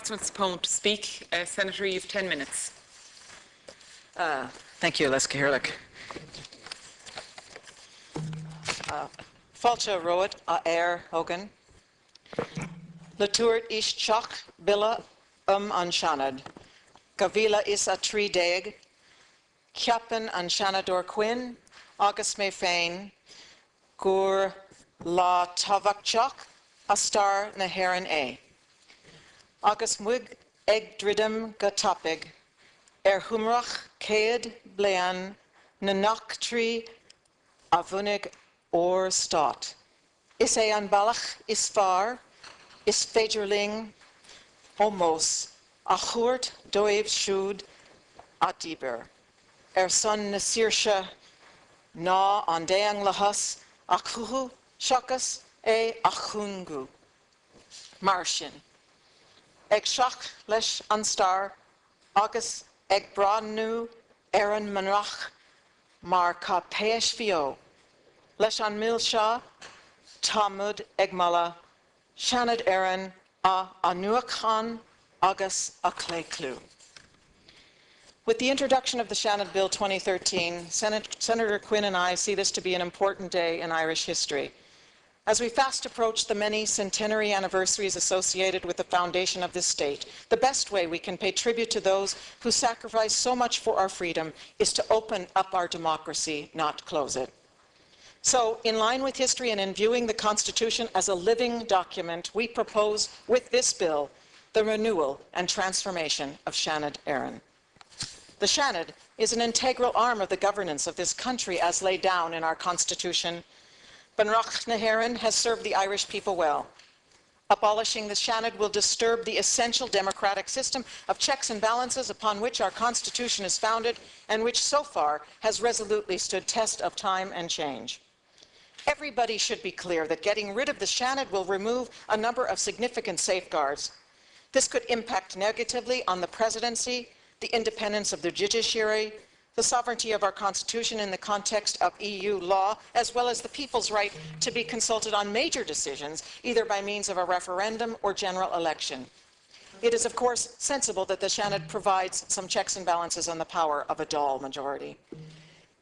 Councillor Zappone to speak. Senator, you have 10 minutes. Thank you, Leska Hirlik. Falcha road a air Hogan. Latourt ish chok billa an Seanad. Gavila is a tree daig. Chiapan an Seanador Quinn. August May Fain. Gur la tavak chok. A star na heron a. August mwig eg dridum gatopig. Humrach caed blean na nachtri avunig or stot. Is an balach is far, is federling homos, a churt doiv shud a diber. Son na sirsha na an deang lahas, a chuhu shakas e a chungu. Martian. Eg shach lesh an star, August eg branu Eireann manrach mar ka peish fio. Lesh an milsha Talmud eg mala Seanad Eireann a anuachan August a cléclú. With the introduction of the Seanad Bill 2013, Senator Quinn and I see this to be an important day in Irish history. As we fast approach the many centenary anniversaries associated with the foundation of this state, the best way we can pay tribute to those who sacrificed so much for our freedom is to open up our democracy, not close it. So, in line with history and in viewing the Constitution as a living document, we propose with this bill the renewal and transformation of Seanad Eireann. The Seanad is an integral arm of the governance of this country as laid down in our Constitution. Banrach na Eireann has served the Irish people well. Abolishing the Seanad will disturb the essential democratic system of checks and balances upon which our Constitution is founded and which so far has resolutely stood test of time and change. Everybody should be clear that getting rid of the Seanad will remove a number of significant safeguards. This could impact negatively on the presidency, the independence of the judiciary, the sovereignty of our Constitution in the context of EU law, as well as the people's right to be consulted on major decisions, either by means of a referendum or general election. It is, of course, sensible that the Seanad provides some checks and balances on the power of a Dáil majority.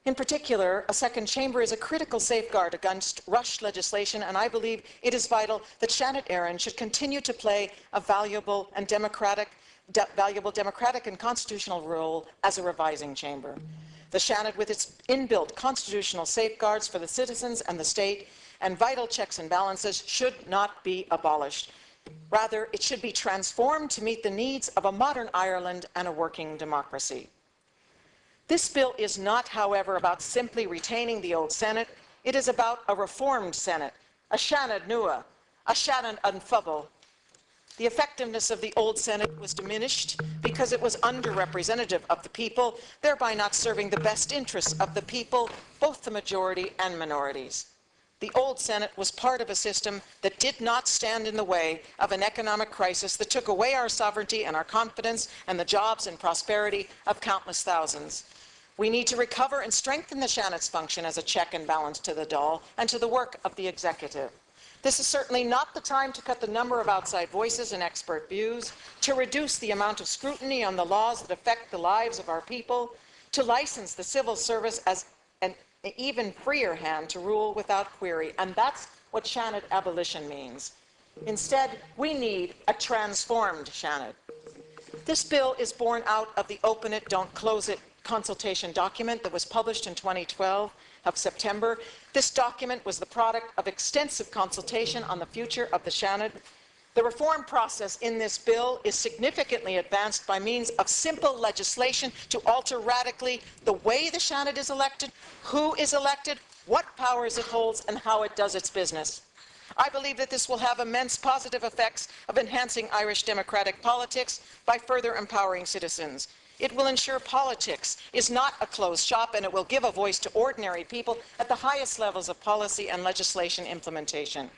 In particular, a second chamber is a critical safeguard against rushed legislation, and I believe it is vital that Seanad Eireann should continue to play a valuable democratic and constitutional role as a revising chamber. The Seanad, with its inbuilt constitutional safeguards for the citizens and the state, and vital checks and balances, should not be abolished. Rather, it should be transformed to meet the needs of a modern Ireland and a working democracy. This bill is not, however, about simply retaining the old Senate. It is about a reformed Senate, a Seanad nua, a Seanad unfubble. The effectiveness of the old Senate was diminished because it was underrepresentative of the people, thereby not serving the best interests of the people, both the majority and minorities. The old Senate was part of a system that did not stand in the way of an economic crisis that took away our sovereignty and our confidence and the jobs and prosperity of countless thousands. We need to recover and strengthen the Seanad's function as a check and balance to the Dáil and to the work of the executive. This is certainly not the time to cut the number of outside voices and expert views, to reduce the amount of scrutiny on the laws that affect the lives of our people, to license the civil service as an even freer hand to rule without query. And that's what Seanad abolition means. Instead, we need a transformed Seanad. This bill is born out of the Open It, Don't Close It consultation document that was published in 2012 of September. This document was the product of extensive consultation on the future of the Seanad. The reform process in this bill is significantly advanced by means of simple legislation to alter radically the way the Seanad is elected, who is elected, what powers it holds, and how it does its business. I believe that this will have immense positive effects of enhancing Irish democratic politics by further empowering citizens. It will ensure politics is not a closed shop, and it will give a voice to ordinary people at the highest levels of policy and legislation implementation.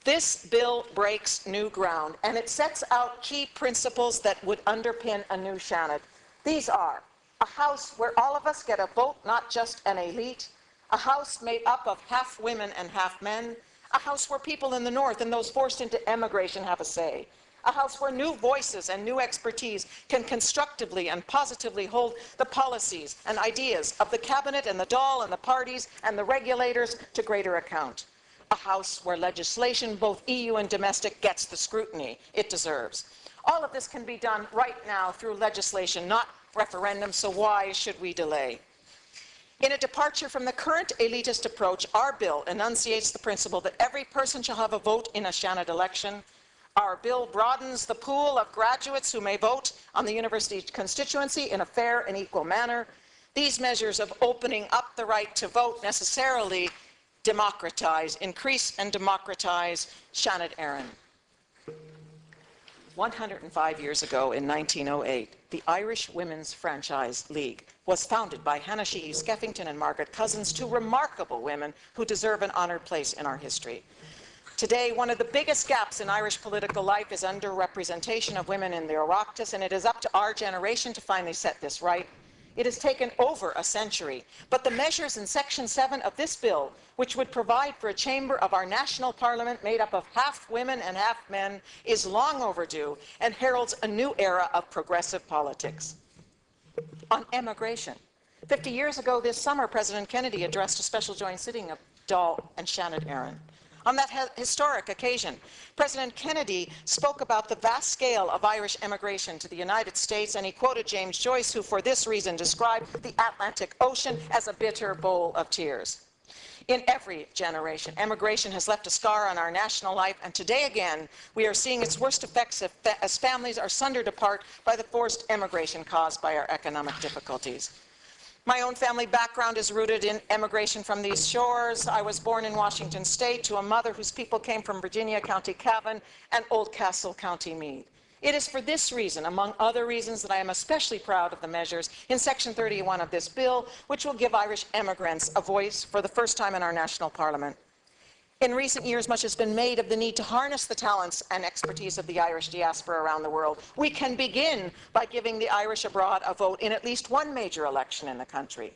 This bill breaks new ground, and it sets out key principles that would underpin a new Seanad. These are a house where all of us get a vote, not just an elite, a house made up of half women and half men, a house where people in the north and those forced into emigration have a say, A House where new voices and new expertise can constructively and positively hold the policies and ideas of the Cabinet and the Dáil and the parties and the regulators to greater account. A House where legislation, both EU and domestic, gets the scrutiny it deserves. All of this can be done right now through legislation, not referendum, so why should we delay? In a departure from the current elitist approach, our bill enunciates the principle that every person shall have a vote in a Seanad election. Our bill broadens the pool of graduates who may vote on the university constituency in a fair and equal manner. These measures of opening up the right to vote necessarily increase and democratize Seanad Eireann. 105 years ago, in 1908, the Irish Women's Franchise League was founded by Hannah Sheehy Skeffington and Margaret Cousins, two remarkable women who deserve an honored place in our history. Today, one of the biggest gaps in Irish political life is underrepresentation of women in the Oireachtas, and it is up to our generation to finally set this right. It has taken over a century, but the measures in Section 7 of this bill, which would provide for a chamber of our national parliament made up of half women and half men, is long overdue and heralds a new era of progressive politics. On emigration, 50 years ago this summer, President Kennedy addressed a special joint sitting of Dáil and Seanad Eireann. On that historic occasion, President Kennedy spoke about the vast scale of Irish emigration to the United States, and he quoted James Joyce, who for this reason described the Atlantic Ocean as a bitter bowl of tears. In every generation, emigration has left a scar on our national life, and today again, we are seeing its worst effects as families are sundered apart by the forced emigration caused by our economic difficulties. My own family background is rooted in emigration from these shores. I was born in Washington State to a mother whose people came from Virginia, County Cavan, and Oldcastle, County Meath. It is for this reason, among other reasons, that I am especially proud of the measures in Section 31 of this bill, which will give Irish emigrants a voice for the first time in our national parliament. In recent years, much has been made of the need to harness the talents and expertise of the Irish diaspora around the world. We can begin by giving the Irish abroad a vote in at least one major election in the country.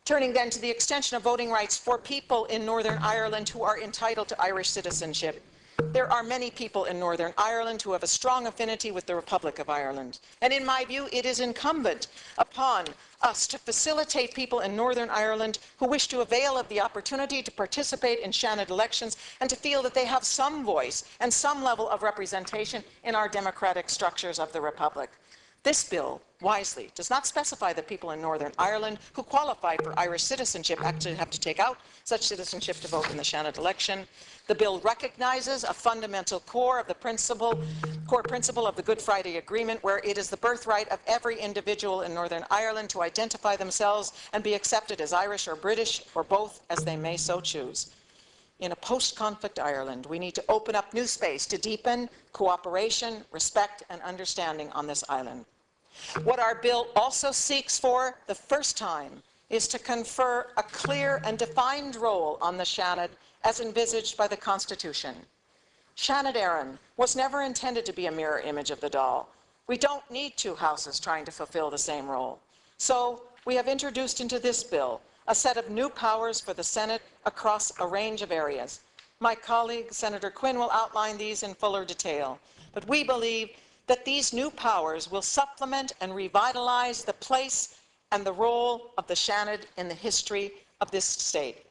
Turning then to the extension of voting rights for people in Northern Ireland who are entitled to Irish citizenship. There are many people in Northern Ireland who have a strong affinity with the Republic of Ireland. And in my view, it is incumbent upon us to facilitate people in Northern Ireland who wish to avail of the opportunity to participate in Seanad elections and to feel that they have some voice and some level of representation in our democratic structures of the Republic. This bill, wisely, does not specify that people in Northern Ireland who qualify for Irish citizenship actually have to take out such citizenship to vote in the Seanad election. The bill recognizes a fundamental core principle of the Good Friday Agreement, where it is the birthright of every individual in Northern Ireland to identify themselves and be accepted as Irish or British, or both, as they may so choose. In a post-conflict Ireland, we need to open up new space to deepen cooperation, respect, and understanding on this island. What our bill also seeks for the first time is to confer a clear and defined role on the Seanad as envisaged by the Constitution. Seanad Eireann was never intended to be a mirror image of the Dáil. We don't need two houses trying to fulfill the same role. So we have introduced into this bill a set of new powers for the Senate across a range of areas. My colleague, Senator Quinn, will outline these in fuller detail. But we believe that these new powers will supplement and revitalize the place and the role of the Seanad in the history of this state.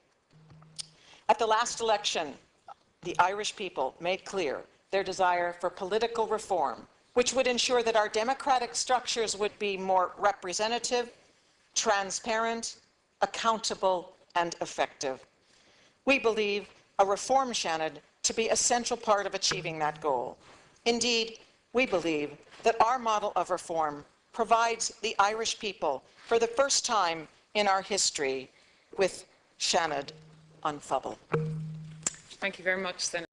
At the last election, the Irish people made clear their desire for political reform, which would ensure that our democratic structures would be more representative, transparent, accountable, and effective. We believe a reform Seanad to be a central part of achieving that goal. Indeed, we believe that our model of reform provides the Irish people, for the first time in our history, with Seanad on Fubble. Thank you very much, Senator.